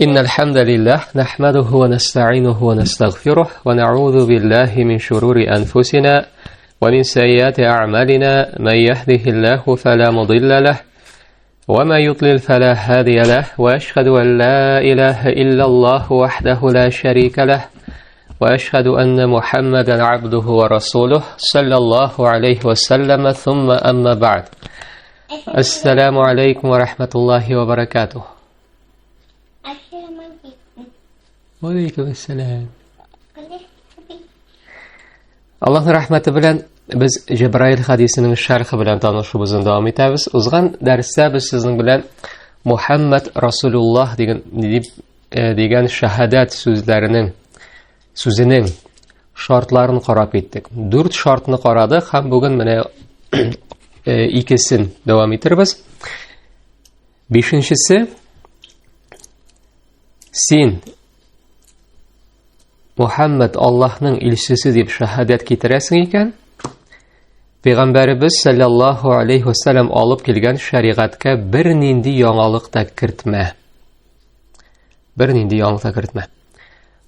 إن الحمد لله نحمده ونستعينه ونستغفره ونعوذ بالله من شرور أنفسنا ومن سيئات أعمالنا من يهده الله فلا مضل له وما يضلل فلا هادي له وأشهد أن لا إله إلا الله وحده لا شريك له وأشهد أن محمدا عبده ورسوله صلى الله عليه وسلم ثم أما بعد السلام عليكم ورحمة الله وبركاته. وعليكم السلام. Allah'ın rahmeti bilen biz Cebrail hadisinin şerhi bilen tanışımızın devam etimiz. Uzgan derste biz sizin bilen Muhammed Resulullah degen şehadet sözünün şartlarını qarap ettik. 4 şartını qaradık. Hem bugün mene ikisin devam ettirimiz. 5-incisi sen Muhammed Allah'ın elçisi deyip şehadet getiresin iken Peygamberimiz sallallahu aleyhi ve sellem alıp kelgen şeriatga bir nindi yangalık da kirtme.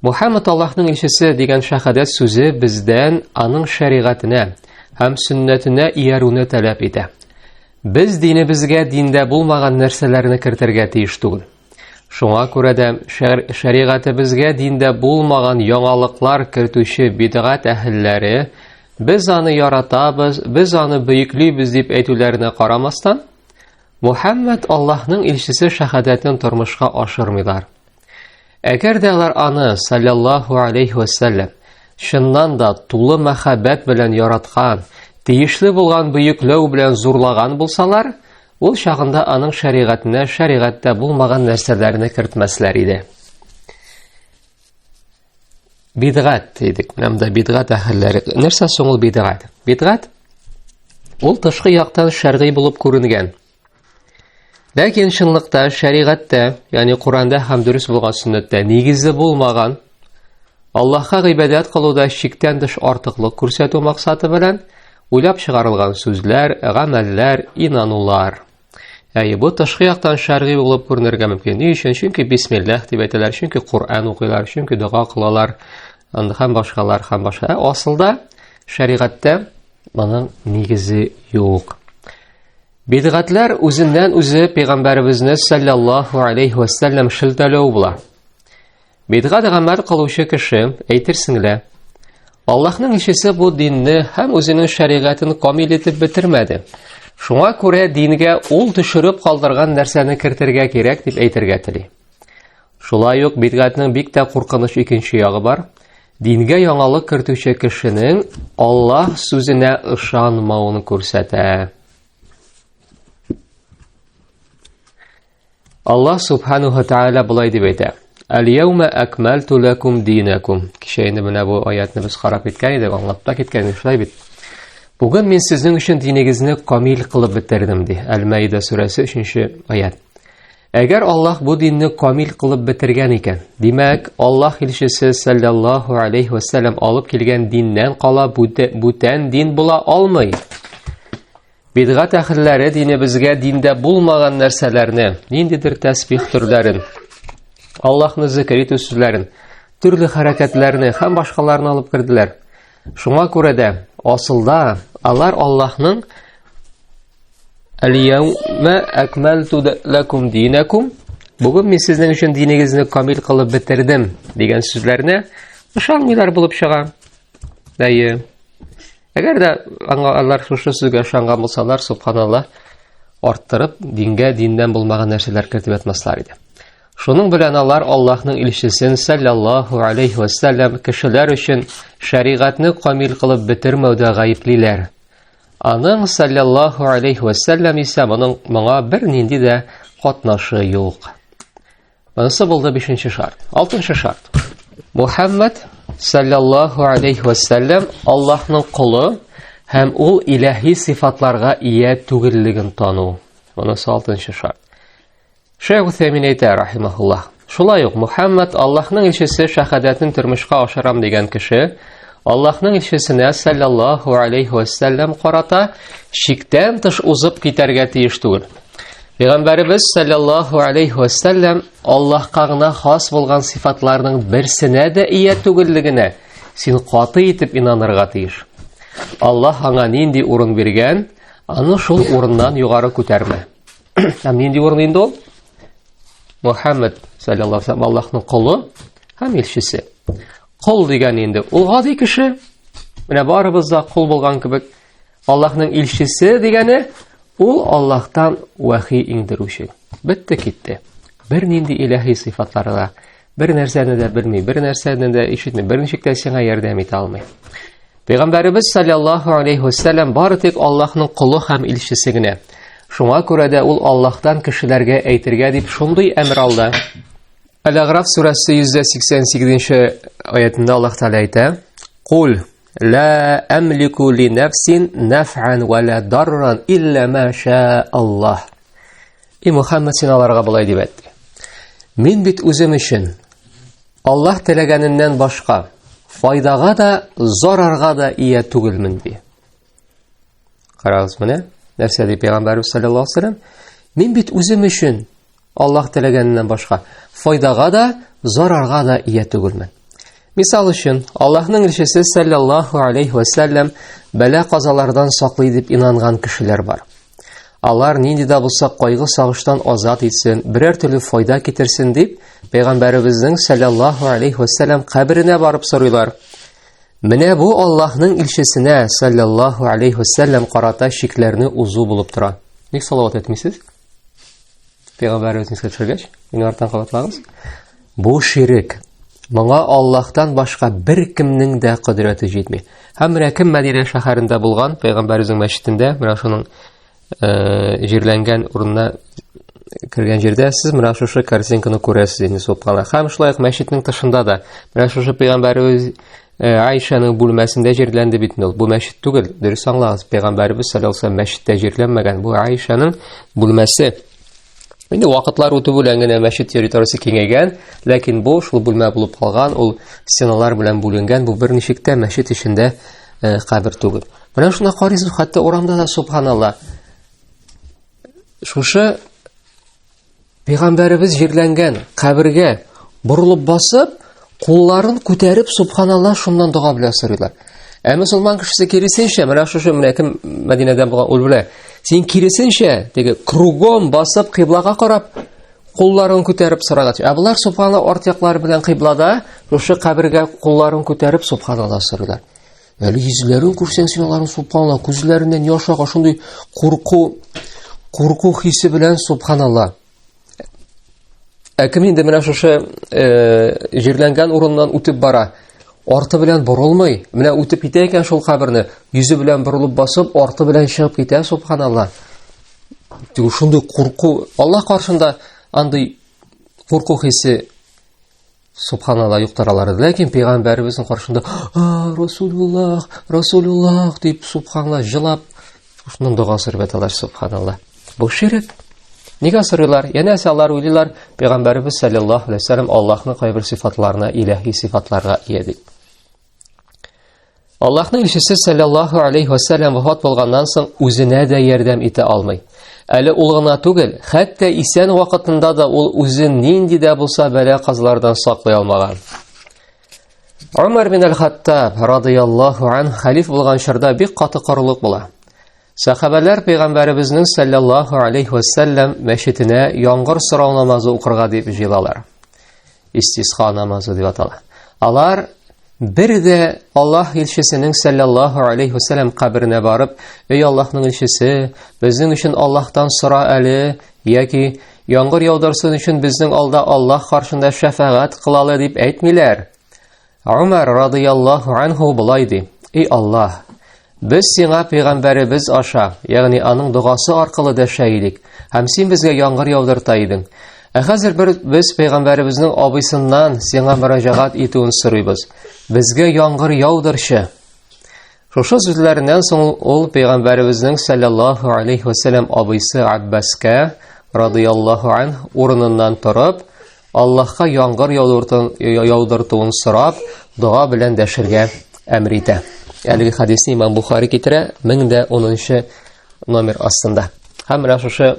Muhammed Allah'ın elçisi degen şehadet sözü bizden anın şeriatına hem sünnetine iyarunu talep ede. Biz dinimizge dinde bulmagan nerselerini kirtirge tiyiş tugul. Şuna göre de şeriatımızga dinde bulmagan yangalıklar kirtüşü bid'at ehilleri biz anı yaratabız, biz anı büyüklüyüz deyip etülerine qaramasdan Muhammed Allah'ın elçisi şehadetini turmuşqa aşırmılar. Eğer de onlar anı sallallahu aleyhi ve sellem şundan da tulu mehabbet bilen yaratgan, tiyişli bulgan büyüklüğü bilen zorlagan bulsalar, ol şağında anın şeriatına, şeriatta bulmagan nerselerini kirtmesler idi. Bid'at dedik. Namda bid'at ahilleri. Nersa soňul bid'at? Bid'at ol tышкы ýaktan şer'i bulup görüngen. Lakin şynlykda şeriatda, yani Kur'anda hem dürüst bolgan sünnetde nigizi bolmagan Allah'a ibadat kılıda şikten dış artıklık көрсәтүү maksatı bilen uylap çıkarılgan sözler, gameller, inanular. Bu tышкы ýaktan şer'i bulup görünürge mümkin. Ni üçin? Çünki bismillah diýip etler, çünki Kur'an okuýlar, çünki dua kılalar, hem başkalar, hem başka. Asılda şeriatda bunun nigizi yok. Bid'atlar özünden özü Peygamberimizni sallallahu aleyhi ve sellem şiltelew bula. Bid'at gamel kıluşy kişi eýtirsiňle Allah'ın elçisi bu dinni hem özünün şeriatını kamil etip bitirmedi. Şuna göre dinge ol düşürüp kaldırgan nerseni kirtirge gerek dip eýtirge tili. Şulay yok bid'atning bik de korkыныç ikinci yağı var. Dinge yangalık kirtüşe kişinin Allah sözüne ışanmağını көрсәтә. Allah subhanahu wa ta'ala bulay dip eýtär. El-yevme ekmeltu lekum dinakum. Kişeyini mene bu ayetini biz qarap etken edik, anlap da ketken şulay bit. Bugün men sizin üçün dinigizni kamil kılıp bitirdim di. El-Maide suresi 3. ayet. Eğer Allah bu dinni kamil kılıp bitirgen iken, demek Allah elçisi sallallahu aleyhi ve sellem alıp kelgen dinden qala buten din bula almay. Bid'at ahilleri dinimizge dinde bulmagan nerselerini, nindidir tesbih türlerin, Allah'ın zikir etүү sözlerin, türlü hareketlerini hem başkalarını alıp kirdiler. Şuna göre de asılda alar Allah'ın El-yevme ekmeltu lekum dinakum. Bugün men sizden üçün dinigizni kamil kılıp bitirdim degen sözlerine ışanmylar bulup çıgan. Dayı. Eğer de Allah şu sözge ışangan bolsalar subhanallah arttırıp dinden bulmagan nerseler kirtip etmesler idi. Şunun bilen Allah'ın elçisi sallallahu aleyhi ve sellem kişiler üçün şeriatını kamil kılıp bitirmewde gaýypliler. Anın sallallahu aleyhi ve sellem ise maňa bir nindi de qatnaşy ýok. Bunысы boldy 5. şart. 6. şart. Muhammed sallallahu aleyhi ve sellem Allah'ın kulu hem ol ilahi sifatlarga iýe tugilligin tanu. Bunысы 6. şart. Şeyh Uthaymin eýtär rahimahullah. Şulay ýok Muhammed Allah'ın elçisi şehadetin turmuşga aşaram degen kişi Allah'ın elçisine sallallahu aleyhi ve sellem qarata şikten tış uzup giderge tiyiş tugul. Пәйгамбәрбез саллаллаһу алейхи ва саллям Аллаһка гына хас булган сифатларның берсенә дә ия түгеллегенә син каты итеп инанырга тиеш. Аллаһ аңа нинди урын биргән, аны шул урыннан югары күтәрмә. Һәм нинди урын инде ул? Мухаммад саллаллаһу алейхи ва саллям Аллаһның кулы һәм илчесе. Кул дигән инде ул гади кеше. Менә барыбыз да кул булган кебек. Аллаһның илчесе дигәне ул Аллаһтан вахи иңдерүче. Бетте китте. Бер нинди илаһи сифатларга, бер нәрсәне дә белми, бер нәрсәне дә ишетми, бер ничек тә сиңа ярдәм итә алмый. Пәйгамбәрбез саллаллаһу алейхи ва саллям бары тик Аллаһның кулы һәм илчесе генә. Шуңа күрә дә ул Аллаһтан кешеләргә әйтергә дип шундый әмер алды. Әл-Ағраф сүрәсе 188-нче аятында Аллаһ Тәгалә әйтә: "Кул لا أملك لنفس نفعا ولا ضرا إلا ما شاء الله". И Мухаммад син аларга булай дип әйтте. Мин бит үзем өчен Аллаһ теләгәненнән башка файдага да, зарарга да ия түгелмен ди. Карагыз менә, нәрсә ди Пәйгамбәрбез саллаллаһу алейхи ва саллям? Мин бит үзем өчен Аллаһ теләгәненнән башка файдага да, зарарга да ия түгелмен. Мисал өчен, Аллаһның илчесе саллаллаһу алейхи ва саллям бәла-казалардан саклый дип инанган кешеләр бар. Алар нинди дә булса кайгы сагыштан азат итсен, берәр төрле файда китерсен дип, Пәйгамбәребезнең саллаллаһу алейхи ва саллям каберенә барып сорыйлар. Менә бу Аллаһның илчесенә саллаллаһу алейхи ва саллям карата шикләрне узу булып тора. Ник салават әйтмисез? Пәйгамбәребезне төшергәч, мине артан кабатлагыз. Бу ширк. Моңа Аллаһтан башка бер кемнең дә кудрәте җитми. Һәм менә кем Мәдинә шәһәрендә булган, Пәйгамбәребезнең мәчетендә, менә шуның җирләнгән урынына кергән җирдә сез менә шушы картинканы күрәсез инде субханаллах. Һәм шулай ук мәчетнең тышында да менә шушы Пәйгамбәребез Айшаның бүлмәсендә җирләнде бит ул. Бу мәчет түгел, дөрес аңлагыз. Пәйгамбәребез саллаллаһу алейхи ва саллям мәчеттә җирләнмәгән. Бу Айшаның бүлмәсе. Инде вакытлар үтү белән генә мәчет территориясе киңәйгән, ләкин бу шул бүлмә булып калган, ул стеналар белән бүленгән, бу берничек тә мәчет эчендә кабер түгел. Менә шуны карыйсыз, хәтта урамда да субханаллах. Шушы Пәйгамбәребез җирләнгән кабергә борылып басып, кулларын күтәреп субханаллах шуннан дуга белән сорыйлар. Ә мөселман кешесе киресенчә, менә шушы менә кем Мәдинәдән булган ул белә. Син киресенчә, теге кругом басып кыйблага карап, кулларын күтәреп сорага. Ә булар субханаллах арт яклары белән кыйблада, шушы кабергә кулларын күтәреп субханаллах сорыйлар. Әле йөзләрен күрсәң син аларның субханаллах күзләреннән яш ага, шундый курку хисе белән субханаллах. Ә кем инде менә шушы җирләнгән урыннан үтеп бара, арты белән борылмый, менә үтеп китә икән шул каберне, йөзе белән борылып басып, арты белән чыгып китә субханаллах. Тик шундый курку, Аллаһ каршында андый курку хисе субханаллах юктыралар. Ләкин Пәйгамбәребезнең каршында Расулуллах, Расулуллах дип субханаллах җылап, шуның дугасы рәбәтләр субханаллах. Бу ширк. Нигә сорыйлар? Янәсе алар уйлыйлар, Пәйгамбәребез саллаллаһу алейхи ва саллям Аллаһның кайбер сифатларына, илаһи сифатларга ия ди. Аллаһның илчесе саллаллаһу алейхи ва саллям вафат булганнан соң үзенә дә ярдәм итә алмый. Әле ул гына түгел, хәтта исән вакытында да ул үзен нинди дә булса бәла-казлардан саклый алмаган. Умар бин аль-Хаттаб радиллаһу анһу халиф булган чорда бик каты карылык була. Сахабалар Пәйгамбәребезнең саллаллаһу алейхи ва саллям мәчетенә яңгыр сорау намазы укырга дип җыелалар. Истисха намазы дип атала. Алар бер дә Аллаһ илчесенең саллаллаһу алейхи ва саллям каберенә барып, "Эй Аллаһның илчесе, безнең өчен Аллаһтан сора әле, яки яңгыр яудырсын өчен безнең алда Аллаһ каршында шәфаәт кылалы" дип әйтмиләр. Умар радиллаһу анһу булай ди: "Эй Аллаһ, без сиңа Пәйгамбәребез аша, ягъни аның дугасы аркылы дәшә идек, һәм син безгә яңгыр яудырта идең. Ә хәзер без Пәйгамбәребезнең абыйсыннан сиңа мөрәҗәгать итүен сорыйбыз. Безгә яңгыр яудырчы." Шушы сүзләреннән соң ул Пәйгамбәребезнең саллаллаһу алейхи ва саллям абыйсы Аббаска радиллаһу анһу урыныннан торып, Аллаһка яңгыр яудыртуын сорап, дуга белән дәшергә әмр итә. Әлеге хадисне Имам Бухари китерә 1010 номер астында. Һәм менә шушы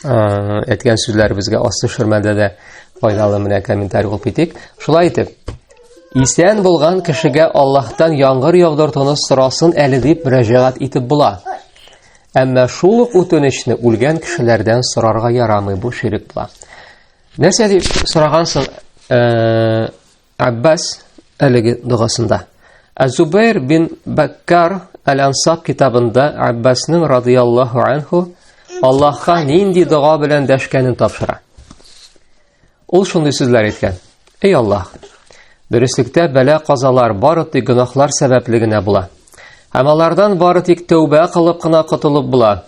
әйткән сүзләребезгә асты шөрмәдә дә файдалы менә комментарий укып китик. Шулай итеп, исән булган кешегә Аллаһтан яңгыр яудыртуны сорасын әле дип мөрәҗәгать итеп була. Әмма шул ук үтенечне үлгән кешеләрдән сорарга ярамый, бу ширк була. Нәрсә дип сорагансың Аббас әлеге дугасында? Зубайр бин Баккар Ал-Ансаб китабында Аббасның радияллаһу анху Аллаһка нинди дуга белән дәшкәнен тапшыра. Ул шундый сүзләр әйткән: "Эй Аллаһ, дөреслектә бәла-казалар бары тик гөнаһлар сәбәпле генә була. Һәм алардан бары тик тәүбә кылып кына котылып була.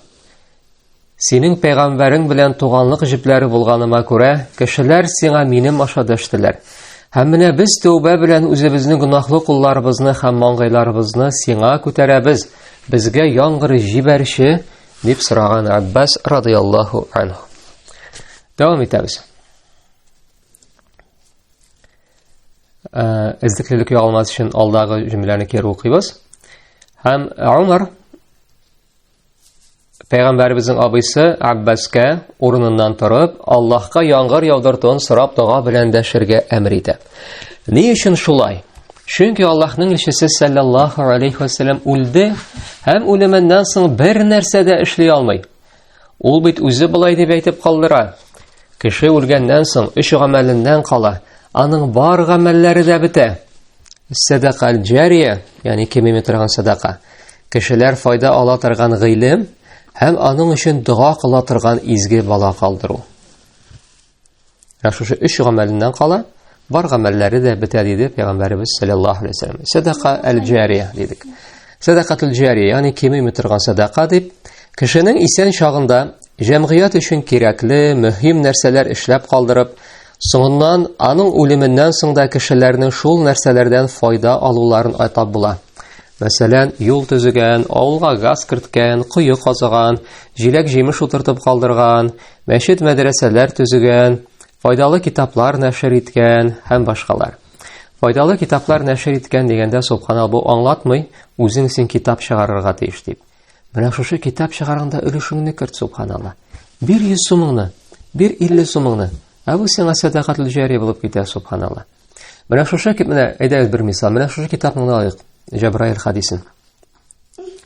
Синең пәйгамбәрең белән туганлык җепләре булганыма күрә, кешеләр сиңа минем аша дәштеләр. Һәм менә без тәүбә белән үзебезнең гөнаһлы кулларыбызны һәм маңгайларыбызны сиңа күтәрәбез. Безгә яңгыр җибәрче", дип сораган Аббас радияллаһу анху. Дәвам итәбез. Эзлеклелек югалмас өчен алдагы җөмләне кире укыйбыз. Һәм Умар Пәйгамбәребезнең абыйсы Аббаска урыныннан торып, Аллаһка яңгыр яудыртуын сорап дуга белән дәшергә әмер итә. Ни өчен шулай? Чөнки Аллаһның илчесе саллаллаһу алейхи ва саллям үлде һәм үлеменнән соң бер нәрсә дә эшли алмый. Ул бит үзе булай дип әйтеп калдыра: "Кеше үлгәннән соң 3 гамәленнән кала, аның бар гамәлләре дә бетә. Садака аль-җария, ягъни кеме торган садака, кешеләр файда ала торган гыйлем һәм аның өчен дуга кыла торган изге бала калдыру. Шушы 3 гамәленнән кала, бар гамәлләре дә бетә", диде Пәйгамбәребез саллаллаһу алейхи ва саллям. Садака аль-җария дидек. Садакатул җария, ягъни кеме торган садака дип, кешенең исән чагында җәмгыять өчен кирәкле, мөһим нәрсәләр эшләп калдырып, соңыннан аның үлеменнән соң да кешеләрнең шул нәрсәләрдән файда алуларын атап була. Мәсәлән, юл төзегән, авылга газ керткән, кое казыган, җиләк-җимеш утыртып калдырган, мәчет, мәдрәсәләр төзегән, файдалы китаплар нәшер иткән һәм башкалар. Файдалы китаплар нәшер иткән дигәндә, субханалла, бу аңлатмый, үзең син китап чыгарырга тиеш дип. Менә шушы китап чыгарганда өлешеңне керт, субханалла. 100 сумыңны, 50 сумыңны. Бу сиңа садакатул җария булып китә, субханалла. Менә шушы менә әйдәгез бер мисал. Менә шушы китапны алыйк, Җабраил хадисен.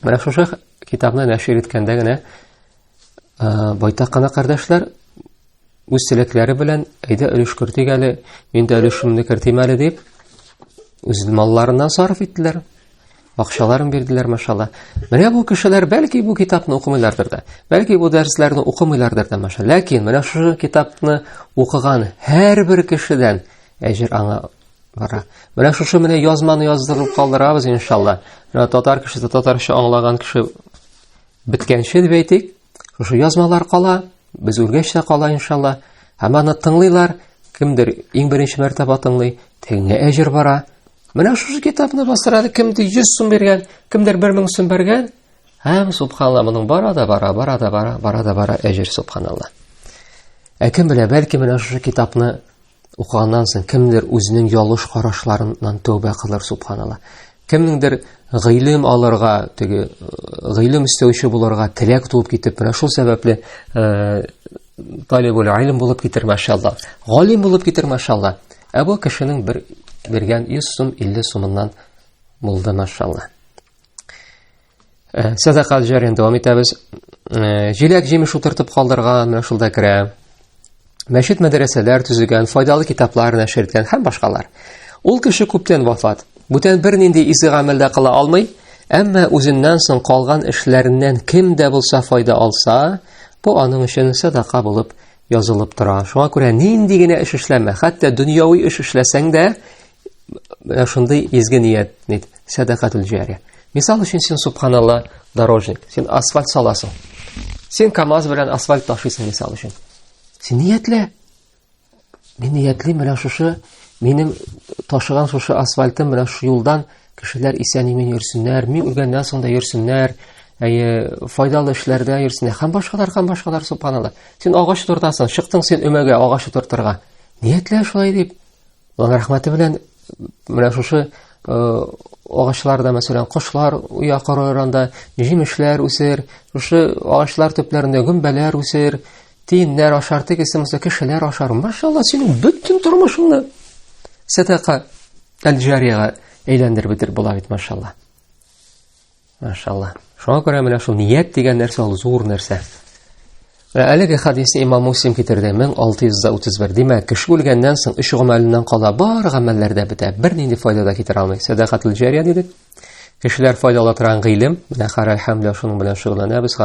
Менә шушы китапны нәшер иткәндә генә байтак кына кардәшләр үз теләкләре белән әйдә өлеш кертик әле, мин дә өлешемне кертим әле дип, үз малларыннан сарыф иттеләр. Акчаларын бирделәр, машалла. Менә бу кешеләр бәлки бу китапны укымыйлардыр да, бәлки бу дәресләрне укымыйлардыр да, машалла. Ләкин менә шушы китапны укыган һәрбер кешедән әҗер аңа бара. Менә шушы менә язманы яздырып калдырабыз, иншалла. Менә татар кешесе, татарча аңлаган кеше биткәнче дип әйтик, шушы язмалар кала, без үлгәчтә кала, иншалла. Һәм аны тыңлыйлар, кемдер иң беренче мәртәбә тыңлый, тегеңә әҗер бара. Менә шушы китапны бастырады, кемдер 100 сум биргән, кемдер 1000 сум бергән. Һәм субханалла, моның бара да бара әҗер, субханалла. Кем белә, бәлки менә шушы китапны укыганнан соң кемдер үзенең ялгыш карашларыннан тәүбә кылыр, субханалла. Кемнеңдер гыйлем алырга, теге гыйлем истәүче булырга теләк тулып китеп, менә шул сәбәпле талибул илм булып китер, машалла. Галим булып китер, машалла. Бу кешенең бер бергән 100 сум, 50 сумыннан булды, машалла. Садакат җария дәвам итәбез. Җиләк-җимеш утыртып калдырган, менә шулда керә. Мәчет, мәдрәсәләр төзегән, файдалы китаплар нәшер иткән һәм башкалар. Ул кеше күптән вафат. Бүтән бернинди изге гамәл дә кыла алмый, әмма үзеннән соң калган эшләреннән кем дә булса файда алса, бу аның өчен садака булып язылып тора. Шуңа күрә нинди генә эш эшләмә, хәтта дөньяви эш эшләсәң дә, шундый изге ният нит, садакатул җария. Мисал өчен син, субханалла, дорожник, син асфальт саласың. Син КамАЗ белән асфальт ташыйсың, мисал өчен. Син ниятлә. Мин ниятлим, менә шушы минем ташыган шушы асфальтым менә шу юлдан кешеләр исән-имин йөрсеннәр, мин үлгәннән соң да йөрсеннәр, файдалы эшләрдә йөрсеннәр, һәм башкалар, субханалла. Син агач тортасың, чыктың син өмәгә агач тортырга. Ниятлә шулай дип. Аллаһ рәхмәте белән менә шушы агачларда, мәсәлән, кошлар уя карарында җимешләр үсер, шушы агачлар төпләрендә гөмбәләр үсер, тиеннәр ашар, тегесе булса кешеләр ашар. Машалла, синең бөтен тормышыңны садака әл-җариягә әйләндереп бетер була бит, машалла. Машалла. Шуңа күрә менә шул ният дигән нәрсә ул зур нәрсә. Әлеге хадисне Имам Муслим китерде 1631. Димәк, кеше үлгәннән соң 3 гамәленнән кала бар гамәлләрдә бетә. Бернинди файда да китерә алмый. Садакатул җария дидек. Кешеләр файдалы торган гыйлем, менә харай хәмдә шуның белән шөгыльләнәбез.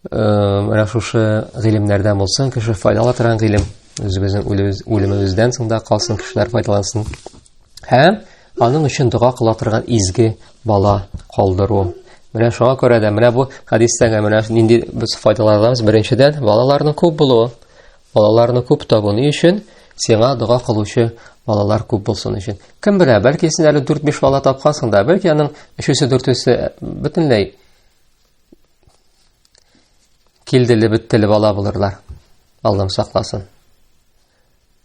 Менә шушы гыйлемнәрдән булсын, кеше файдалы торган гыйлем, үзебезнең үлемебездән соң да калсын, кешеләр файдалансын. Һәм аның өчен дуга кыла торган изге бала калдыру. Менә шуңа күрә дә менә бу хадистәгә менә нинди без файдаларыбыз. Беренчедән, балаларның күп булуы. Балаларны күп табу өчен сиңа дуга кылучы балалар күп булсын өчен. Кем белә, бәлки син әле 4-5 бала тапкансың да, бәлки аның 3-4 бөтенләй килделе беттеле бала булырлар. Аллам сакласын.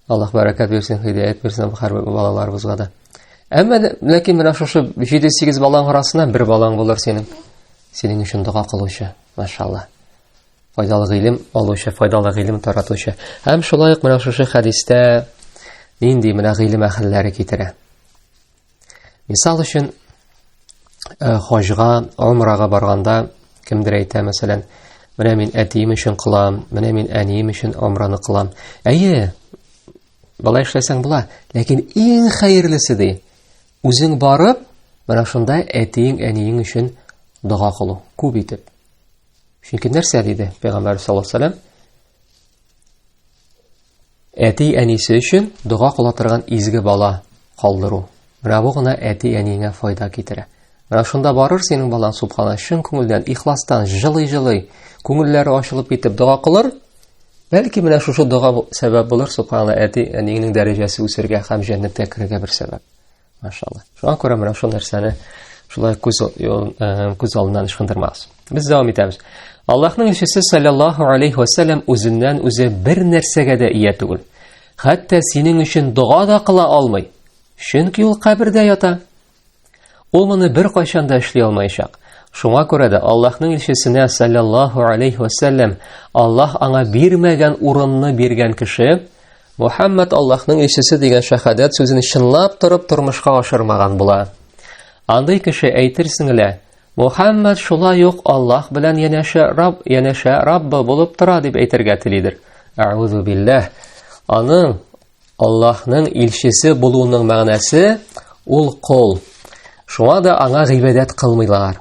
Аллаһ бәрәкәт бирсен, хидаят бирсен һәр балаларыбызга да. Әмма ләкин менә шушы 7-8 балаң арасында бер балаң булыр синең өчен дуга кылучы. Машалла. Файдалы гыйлем алучы, файдалы гыйлем таратучы. Һәм шулай ук менә шушы хадистә нинди менә гыйлем әһелләре китерә. Мисал өчен хаҗга, умрага барганда кемдер әйтә, мәсәлән, менә мин әтием өчен кылам, менә мин әнием өчен умраны кылам. Әйе, балай эшләсәң була, ләкин иң хәерлесе ди. Үзең барып, менә шунда әтиең, әниең өчен дуга кылу, күп итеп. Чөнки нәрсә диде Пәйгамбәр саллаллаһу алейһи ва саллям? Әти әнисе өчен дуга кыла торган изге бала калдыру. Менә бу гына әти әниеңә файда китерә. Менә шунда барыр синең балаң субхана шын күңелдән, ихластан, җылый-җылый, күңелләре ачылып китеп дуга кылыр. Бәлки менә шушы дуга сәбәп булыр субхана әти әниеңнең дәрәҗәсе үсәргә һәм җәннәткә керергә бер сәбәп. Машалла. Шуңа күрә менә шул нәрсәне шулай күз алдыннан ышкындырмагыз. Без дәвам итәбез. Аллаһның илчесе саллаллаһу алейһи ва саллям үзеннән үзе бер нәрсәгә дә ия түгел. Хәтта синең өчен дуга да кыла алмый. Чөнки ул кабердә ята. Ул моны бер кайчан да эшли алмаячак. Шуңа күрә дә Аллаһның илчесенә саллаллаһу алейһи ва саллям Аллаһ аңа бирмәгән урынны биргән кеше Мухаммад Аллаһның илчесе дигән шәһадәт сүзен чынлап торып тормышка ашырмаган була. Андый кеше әйтерсең лә, Мухаммад шулай ук Аллаһ белән янәшә Раббы булып тора дип әйтергә телидер. Аузу билләһ. Аның Аллаһның илчесе булуының мәгънәсе ул кол. Шуңа да аңа гыйбадәт кылмыйлар.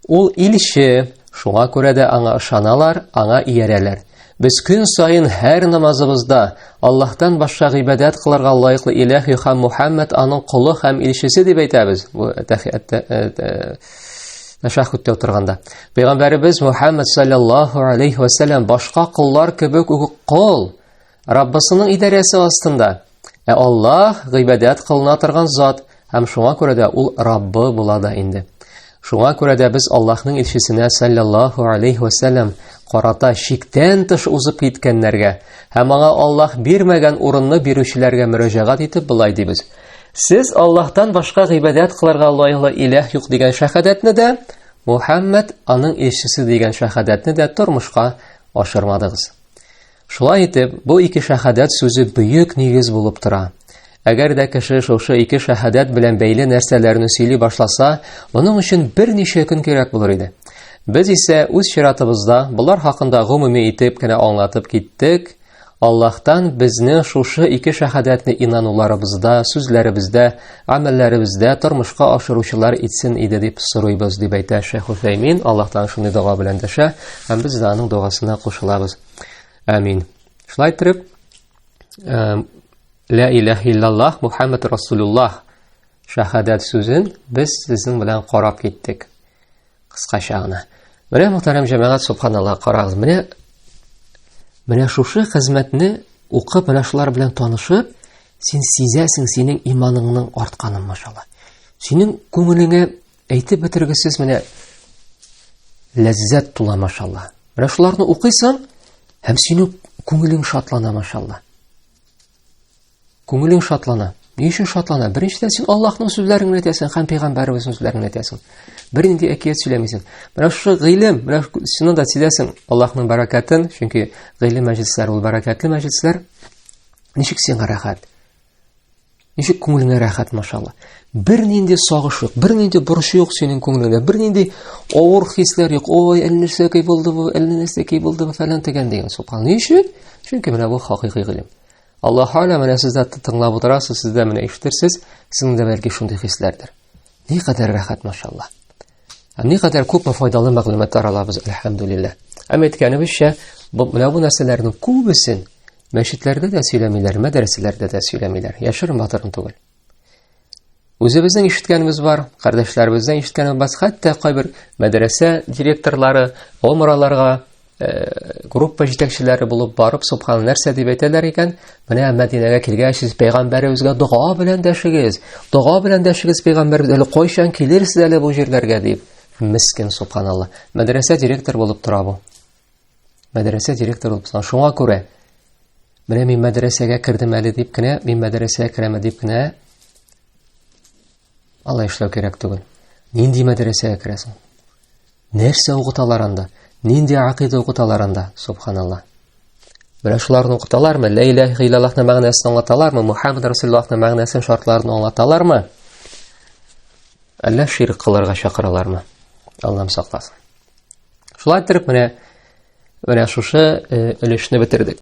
Ул илче, шуңа күрә дә аңа ышаналар, аңа иярәләр. Без көн сайын һәр намазыбызда Аллаһтан башка гыйбадәт кылырга лаеклы илаһ һәм Мухаммад аның кулы һәм илчесе дип әйтәбез. Бу тәшәһһүдтә утырганда. Пәйгамбәрбез Мухаммад саллаллаһу алейһи ва саллям башка куллар кебек үк кул, Раббысының идарәсе астында. Аллаһ гыйбадәт кылына торган зат, һәм шуңа күрә дә ул Раббы була да инде. Шуңа күрә дә без Аллаһның илчесенә саллаллаһу алейһи ва саллям карата шиктән тыш узып киткәннәргә һәм аңа Аллаһ бирмәгән урынны бирүчеләргә мөрәҗәгать итеп булай дибез. Сез Аллаһтан башка гыйбадәт кылырга лаеклы илаһ юк дигән шәһадәтне дә, Мухаммад аның илчесе дигән шәһадәтне дә тормышка ашырмадыгыз. Шулай итеп, бу ике шәһадәт сүзе бөек нигез булып тора. Әгәр дә кеше шушы ике шәһадәт белән бәйле нәрсәләрне сөйли башласа, моның өчен берничә көн кирәк булыр иде. Без исә үз чиратыбызда булар хакында гомуми итеп кенә аңлатып киттек. Аллаһтан безне шушы ике шәһадәтне инануларыбызда, сүзләребездә, амәлләребездә тормышка ашыручылар итсен иде дип сорыйбыз дип әйтә Шейх Усаймин. Аллаһтан шундый дуга белән дәшә һәм без дә аның дугасына кушылабыз. Амин. Шулай итеп, ла илаһа иллаллаһ Мухаммад Расулуллаһ шәһадәт сүзен без сезнең белән карап киттек. Кыскача гына. Менә мөхтәрәм җәмәгать, субханаллаһ, карагыз, менә шушы хезмәтне укып, менә шулар белән танышып, син сизәсең синең иманыңның артканын, машалла. Синең күңелеңә әйтеп бетергесез менә ләззәт тула, машалла. Менә шуларны укыйсың, һәм синең күңелең шатлана, машалла. Күңелең шатлана. Ни өчен шатлана? Беренчедән син Аллаһның сүзләрен әйтәсең һәм пәйгамбәребезнең сүзләрен әйтәсең. Бернинди әкият сөйләмисең. Менә шу гыйлем, менә шуны да сизәсең Аллаһның бәрәкәтен, чөнки гыйлем мәҗлесләре ул бәрәкәтле мәҗлесләр. Ничек сиңа рәхәт? Ничек күңелеңә рәхәт, машалла. Бернинди сагыш юк, бернинди бурыч юк синең күңелеңдә, бернинди авыр хисләр юк. Ой, әллә нәрсә кай булды бу, әллә нәрсә кай булды бу фәлән дигән дигән. Субхан. Ничек? Чөнки менә бу хакыйкый гыйлем. Аллаһ Тәгалә менә сез дә тыңлап утырасыз, сез дә менә ишетерсез, сезнең дә бәлки шундый хисләрдер. Ни кадәр рәхәт, машалла. Ни кадәр күп файдалы мәгълүматлар алабыз, әлхәмдүлилләх. Әмма әйткәнебезчә, менә бу нәрсәләрнең күбесен мәчетләрдә дә сөйләмиләр, мәдрәсәләрдә дә сөйләмиләр. Яшерен батырын түгел. Үзебезнең ишеткәнебез бар, кардәшләребезнең ишеткәнебез, хәтта кайбер мәдрәсә директорлары, омраларга группа җитәкчеләре булып барып, субхан, нәрсә дип әйтәләр икән? Менә Мәдинәгә килгәч, сез пәйгамбәребезгә дуга белән дәшегез. Дуга белән дәшегез пәйгамбәрбез, әле кайчан килерсез әле бу җирләргә дип. Мискин, субханалла. Мәдрәсә директор булып тора бу. Мәдрәсә директор булып тора. Шуңа күрә менә мин мәдрәсәгә кердем әле дип кенә, мин мәдрәсәгә керәм дип кенә алай эшләү кирәк түгел. Нинди мәдрәсәгә керәсең? Нәрсә укыталар анда? Нинди акыйда укыталар анда? Субханалла. Менә шуларны укыталармы? Ла илаһа иллаллаһның мәгънәсен аңлаталармы? Мухаммад расулуллаһның мәгънәсен, шартларын аңлаталармы? Әллә ширк кылырга чакыралармы? Аллаһым сакласын. Шулай итеп менә шушы өлешне бетердек.